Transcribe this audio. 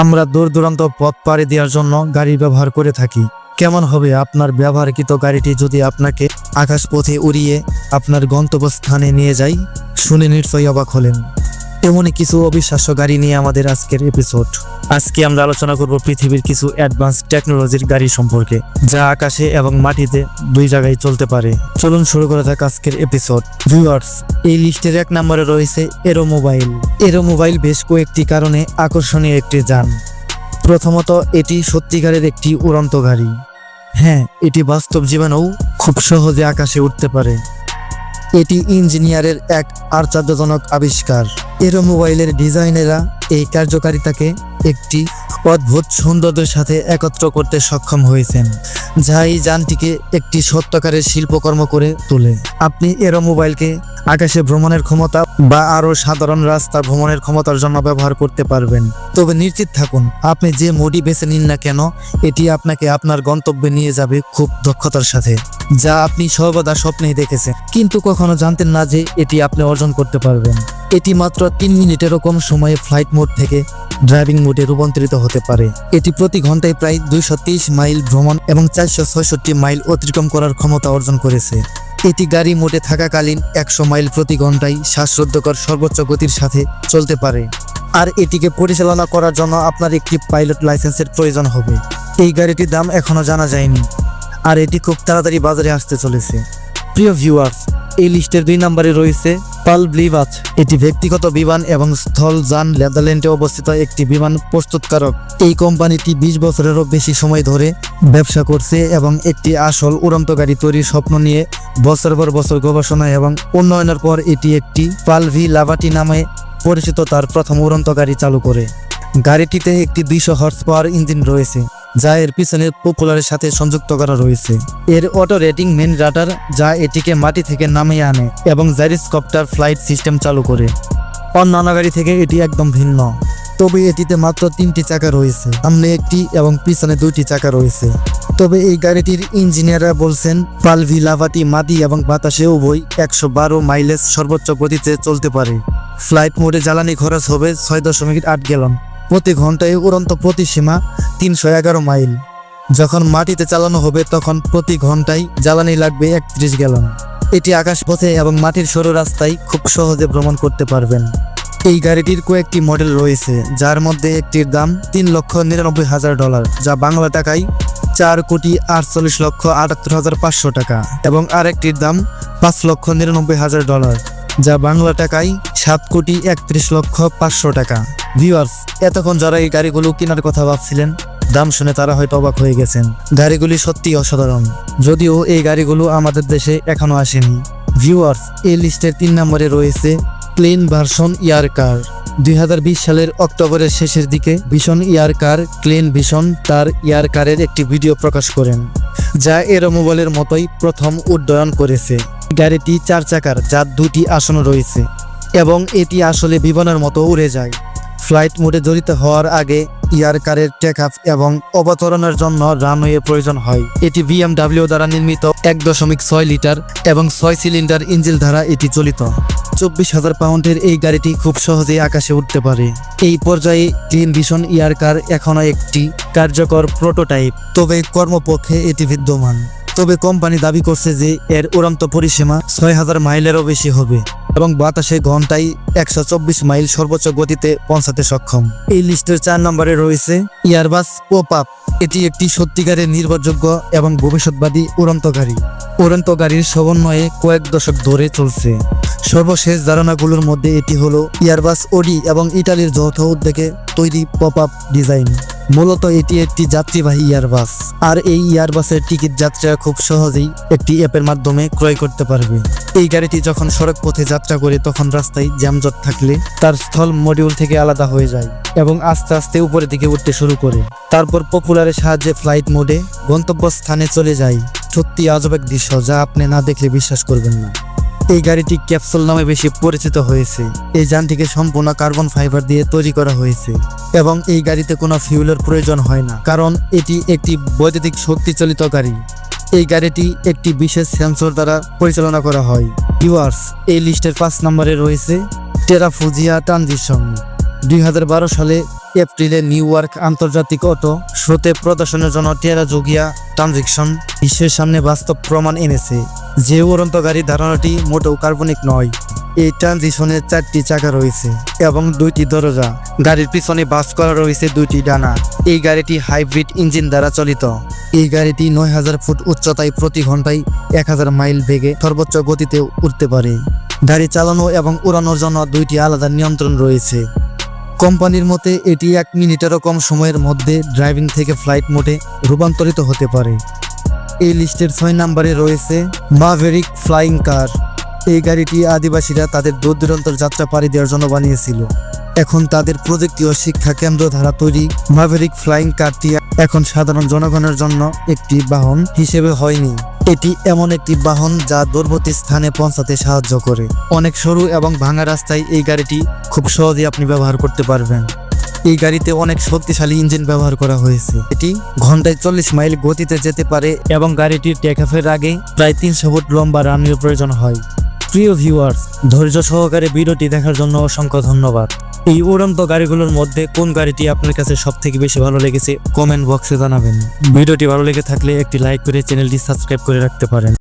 আমরা দূর দূরান্ত পথ পাড়ি দেওয়ার জন্য গাড়ি ব্যবহার করে থাকি। কেমন হবে আপনার ব্যবহারকৃত গাড়িটি যদি আপনাকে আকাশপথে উড়িয়ে আপনার গন্তব্যস্থানে নিয়ে যায়? শুনে নিশ্চয়ই অবাক হলেন। এমনই কিছু অবিশ্বাস্য গাড়ি নিয়ে আমাদের আজকের এপিসোড। আজকে আমরা আলোচনা করব পৃথিবীর কিছু অ্যাডভান্স টেকনোলজির গাড়ি সম্পর্কে, যা আকাশে এবং মাটিতে দুই জায়গায় চলতে পারে। চলুন শুরু করা যাক আজকের এপিসোড। ভিউয়ার্স, এই লিস্টের 1 নম্বরে রয়েছে এরোমোবাইল। এরোমোবাইল বেশ কয়েকটি কারণে আকর্ষণীয় একটি যান। প্রথমত, এটি সত্যিকারের একটি উড়ন্ত গাড়ি। হ্যাঁ, এটি বাস্তব জীবনেও খুব সহজে আকাশে উঠতে পারে। এটি ইঞ্জিনিয়ারের এক আশ্চর্যজনক আবিষ্কার। এরোমোবাইলের ডিজাইনেরা এই কার্যকারিতাকে একটি অদ্ভুত সৌন্দর্যের সাথে একত্র করতে সক্ষম হয়েছেন, যা এই যানটিকে একটি সত্যকারের শিল্পকর্ম করে তোলে। আপনি এরোমোবাইলকে আকাশে ভ্রমণের ক্ষমতা বা আরও সাধারণ রাস্তা ভ্রমণের ক্ষমতার জন্য ব্যবহার করতে পারবেন। তবে নিশ্চিত থাকুন, আপনি যে মোডই বেছে নিন না কেন, এটি আপনাকে আপনার গন্তব্যে নিয়ে যাবে খুব দক্ষতার সাথে, যা আপনি সর্বদা স্বপ্নেই দেখেছেন কিন্তু কখনো জানতেন না যে এটি আপনি অর্জন করতে পারবেন। এটি মাত্র 3 মিনিটেরও কম সময়ে ফ্লাইট মোড থেকে ড্রাইভিং মোডে রূপান্তরিত হতে পারে। এটি প্রতি ঘন্টায় প্রায় 230 মাইল ভ্রমণ এবং 466 মাইল অতিক্রম করার ক্ষমতা অর্জন করেছে। এটি গাড়ি মোডে থাকাকালীন 100 মাইল প্রতি ঘন্টায় শ্বাসরুদ্ধকর সর্বোচ্চ গতির সাথে চলতে পারে। আর এটিকে পরিচালনা করার জন্য আপনার একটি পাইলট লাইসেন্সের প্রয়োজন হবে। এই গাড়িটির দাম এখনো জানা যায়নি, আর এটি খুব তাড়াতাড়ি বাজারে আসতে চলেছে। প্রিয় ভিউয়ার্স, এই লিস্টের 2 নম্বরে রয়েছে পালব্লিভাচ। এটি ব্যক্তিগত বিমান এবং স্থলযান নেদারল্যান্ডে অবস্থিত একটি বিমান প্রস্তুতকারক। এই কোম্পানিটি 20 বছরেরও বেশি সময় ধরে ব্যবসা করছে এবং একটি আসল উড়ন্ত গাড়ি তৈরির স্বপ্ন নিয়ে বছর পর বছর গবেষণা এবং উন্নয়নের পর এটি একটি পালভি-লাভাটি নামে পরিচিত তার প্রথম উড়ন্ত গাড়ি চালু করে। গাড়িটিতে একটি 200 হর্স পাওয়ার ইঞ্জিন রয়েছে, যা এর পিছনের প্রোপেলারের সাথে সংযুক্ত করা রয়েছে। এর অটো রেটিং মেন রাডার, যা এটিকে মাটি থেকে নামিয়ে আনে এবং জাইরোস্কোপ্টার ফ্লাইট সিস্টেম চালু করে। অন্যান্য গাড়ি থেকে এটি একদম ভিন্ন, তবে এটিতে মাত্র 3টি চাকা রয়েছে, সামনে একটি এবং পিছনে 2টি চাকা রয়েছে। তবে এই গাড়িটির ইঞ্জিনিয়াররা বলছেন পালভি-লাভাটি মাটি এবং বাতাসে উভয় 112 মাইলেজ সর্বোচ্চ গতিতে চলতে পারে। ফ্লাইট মোডে জ্বালানি খরচ হবে 6.8 গ্যালন প্রতি ঘন্টায়। উড়ন্ত প্রতিসীমা 311 মাইল। যখন মাটিতে চালানো হবে তখন প্রতি ঘন্টায় জ্বালানি লাগবে 31 গ্যালন। এটি আকাশপথে এবং মাটির সরু রাস্তায় খুব সহজে ভ্রমণ করতে পারবেন। এই গাড়িটির কয়েকটি মডেল রয়েছে, যার মধ্যে একটির দাম $3,99,000, যা বাংলা টাকায় 4,48,78,500 টাকা, এবং আরেকটির দাম $5,99,000, যা বাংলা টাকায় 7,31,500,000 টাকা। ভিউয়ার্স, এতক্ষণ যারা এই গাড়িগুলো কেনার কথা ভাবছিলেন, দাম শুনে তারা হয়তো অবাক হয়ে গেছেন। গাড়িগুলি সত্যি অসাধারণ, যদিও এই গাড়িগুলো আমাদের দেশে এখনো আসেনি। ভিউয়ার্স, এই লিস্টের 3 নম্বরে রয়েছে প্লেন ভার্সন এয়ার কার। 2020 সালের অক্টোবরের শেষের দিকে ভিশন এয়ার কার ক্লেন ভিশন তার এয়ার কারের একটি ভিডিও প্রকাশ করেন, যা এরোমোবাইলের মতোই প্রথম উড্ডয়ন করেছে। গাড়িটি 4 চাকার, যার 2টি আসন রয়েছে এবং এটি আসলে বিমানের মতো উড়ে যায়। ফ্লাইট মোডে জড়িত হওয়ার আগে এয়ার কারের টেক আপ এবং অবতরণের জন্য রানওয়ে প্রয়োজন হয়। এটি BMW দ্বারা নির্মিত 1.6 লিটার এবং 6 সিলিন্ডার ইঞ্জিন দ্বারা এটি চালিত। 24,000 পাউন্ডের এই গাড়িটি খুব সহজেই আকাশে উঠতে পারে। এই পর্যায়ে ক্লিন ভিশন এয়ার কার এখনো একটি কার্যকর প্রোটোটাইপ, তবে কর্মপক্ষে এটি বিদ্যমান। তবে কোম্পানি দাবি করছে যে এর উড়ন্ত পরিসীমা 6,000 মাইলেরও বেশি হবে এবং বাতাসে ঘন্টায় 124 মাইল সর্বোচ্চ গতিতে পৌঁছাতে সক্ষম। এই লিস্টের 4 নম্বরে রয়েছে এয়ারবাস পপ-আপ। এটি একটি সত্যিকারের নির্ভরযোগ্য এবং ভবিষ্যৎবাদী উড়ন্ত গাড়ি। উড়ন্ত গাড়ির সমন্বয়ে কয়েক দশক ধরে চলছে। সর্বশেষ ধারণাগুলোর মধ্যে এটি হলো এয়ারবাস ওডি এবং ইটালির যৌথ উদ্যোগে তৈরি পপ-আপ ডিজাইন। মূলত এটি একটি যাত্রীবাহী এয়ারবাস, আর এই এয়ারবাসের টিকিট যাত্রীরা খুব সহজেই একটি অ্যাপের মাধ্যমে ক্রয় করতে পারবে। এই গাড়িটি যখন সড়ক পথে যাত্রা করে তখন রাস্তায় জ্যামজট থাকলে তার স্থল মডিউল থেকে আলাদা হয়ে যায় এবং আস্তে আস্তে উপরের দিকে উঠতে শুরু করে। তারপর পপুলারের সাহায্যে ফ্লাইট মোডে গন্তব্যস্থানে চলে যায়। সত্যি আজব এক দৃশ্য, যা আপনি না দেখলে বিশ্বাস করবেন না। এই গাড়িটি ক্যাপসুল নামে বেশি পরিচিত হয়েছে। এই যানটিকে সম্পূর্ণ কার্বন ফাইবার দিয়ে তৈরি করা হয়েছে এবং এই গাড়িতে কোনো ফিউলের প্রয়োজন হয় না, কারণ এটি একটি বৈদ্যুতিক শক্তি চালিত গাড়ি। এই গাড়িটি একটি বিশেষ সেন্সর দ্বারা পরিচালনা করা হয়। ভিউয়ার্স, এই লিস্টের 5 নম্বরে রয়েছে টেরাফুজিয়া ট্রানজিশন। 2012 সালে এপ্রিলে নিউ ইয়র্ক আন্তর্জাতিক অটো শোতে প্রদর্শনের জন্য টেরাজোগিয়া ট্রানজিকশন বিশ্বের সামনে বাস্তব প্রমাণ এনেছে যে উড়ন্ত গাড়ির ধারণাটি মোটেও কাল্পনিক নয়। এই ট্রানজিশনের 4টি চাকা রয়েছে এবং 2টি দরজা। গাড়ির পিছনে বাস করা রয়েছে 2টি ডানা। এই গাড়িটি হাইব্রিড ইঞ্জিন দ্বারা চালিত। এই গাড়িটি 9000 ফুট উচ্চতায় প্রতি ঘন্টায় 1000 মাইল বেগে সর্বোচ্চ গতিতে উঠতে পারে। গাড়ি চালানো এবং উড়ানোর জন্য 2টি আলাদা নিয়ন্ত্রণ রয়েছে। কোম্পানির মতে এটি 1 মিনিটেরও কম সময়ের মধ্যে ড্রাইভিং থেকে ফ্লাইট মোডে রূপান্তরিত হতে পারে। এই লিস্টের 6 নম্বরে রয়েছে মাভেরিক ফ্লাইং কার। এই গাড়িটি আদিবাসীরা তাদের দূর দূরান্তর যাত্রা পাড়ি দেওয়ার জন্য বানিয়েছিল। এখন তাদের প্রযুক্তি ও শিক্ষা কেন্দ্র দ্বারা তৈরি মাভেরিক ফ্লাইং কারটি এখন সাধারণ জনগণের জন্য একটি বাহন হিসেবে হয়নি। এটি এমন একটি বাহন যা দূরবর্তী স্থানে পৌঁছাতে সাহায্য করে। অনেক সরু এবং ভাঙা রাস্তায় এই গাড়িটি খুব সহজে আপনি ব্যবহার করতে পারবেন। এই গাড়িতে অনেক শক্তিশালী ইঞ্জিন ব্যবহার করা হয়েছে। এটি ঘন্টায় 40 মাইল গতিতে যেতে পারে এবং গাড়িটির টেকঅফের আগে প্রায় 300 ফুট লম্বা রানওয়ের প্রয়োজন হয়। প্রিয় ভিউয়ার্স, ধৈর্য সহকারে ভিডিওটি দেখার জন্য অসংখ্য ধন্যবাদ। এই উড়ন্ত গাড়িগুলোর মধ্যে কোন গাড়িটি আপনার কাছে সবথেকে বেশি ভালো লেগেছে কমেন্ট বক্সে জানাবেন। ভিডিওটি ভালো লেগে থাকলে একটি লাইক করে চ্যানেলটি সাবস্ক্রাইব করে রাখতে পারেন।